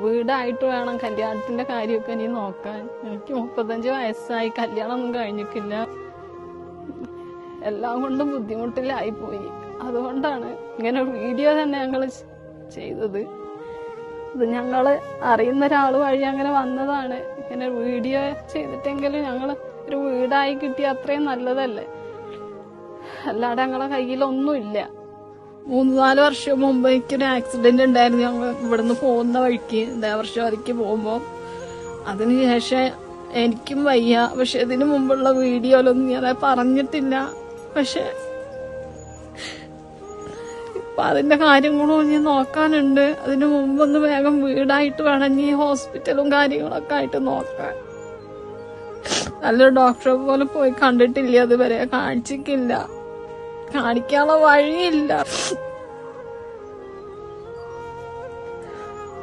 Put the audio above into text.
വീടായിട്ട് വേണം കല്യാണത്തിന്റെ കാര്യമൊക്കെ ഇനി നോക്കാൻ. എനിക്ക് 35 വയസ്സായി, കല്യാണമൊന്നും കഴിഞ്ഞിട്ടില്ല. എല്ലാം കൊണ്ടും ബുദ്ധിമുട്ടിലായിപ്പോയി. അതുകൊണ്ടാണ് ഇങ്ങനെ വീഡിയോ തന്നെ ഞങ്ങൾ ചെയ്തത്. ഇത് ഞങ്ങൾ അറിയുന്ന ഒരാൾ വഴി അങ്ങനെ വന്നതാണ്. ഇങ്ങനെ വീഡിയോ ചെയ്തിട്ടെങ്കിലും ഞങ്ങൾ ഒരു വീടായി കിട്ടിയ അത്രയും നല്ലതല്ലേ. അല്ലാതെ ഞങ്ങളെ കയ്യിലൊന്നുമില്ല. 3-4 വർഷം മുമ്പ് എനിക്കൊരു ആക്സിഡന്റ് ഉണ്ടായിരുന്നു. ഞങ്ങൾ ഇവിടുന്ന് പോകുന്ന വഴിക്ക് ദേവർഷോദിക്ക് പോകുമ്പോൾ. അതിനുശേഷം എനിക്കും വയ്യ. പക്ഷെ ഇതിനു മുമ്പുള്ള വീഡിയോയിലൊന്നും ഞാൻ പറഞ്ഞിട്ടില്ല. പക്ഷെ ഇപ്പൊ അതിന്റെ കാര്യങ്ങളും ഇനി നോക്കാനുണ്ട്. അതിനു മുമ്പൊന്ന് വേഗം വീടായിട്ട് വേണം ഇനി ഹോസ്പിറ്റലും കാര്യങ്ങളൊക്കെ ആയിട്ട് നോക്കാൻ. നല്ലൊരു ഡോക്ടറെ പോലെ പോയി കണ്ടിട്ടില്ല, അതുവരെ കാണിച്ചിട്ടില്ല, കാണിക്കാനുള്ള വഴിയില്ല.